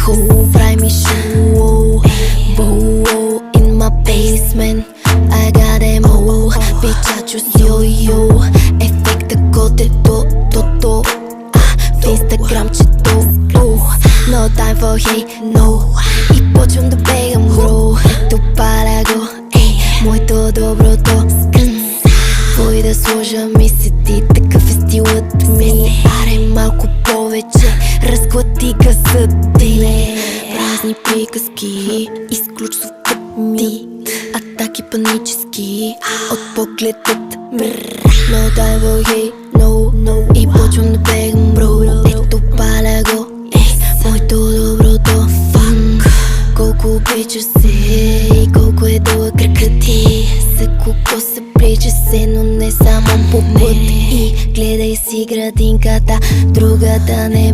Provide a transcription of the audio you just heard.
who прави ми шоу. Boo, in my basement I got them all. Печачу с йо-йо, ефекта котето, то в инстаграмчето. No time for hate, no. И почвам да бегам, бро. Ето паля го, моето доброто. Твой да сложа ми седи, такъв е стилът ми. Аре малко повече, разклати газът ти. Празни приказки, изключ звукът, атаки панически от погледът. No time for hate, no. И почвам да бегам, бро. Ето паля го, моето доброто. Фак, колко обичаш се и колко е дълъг кракът ти. За кого се прича се, но не само по път. И гледай си градинката, другата не.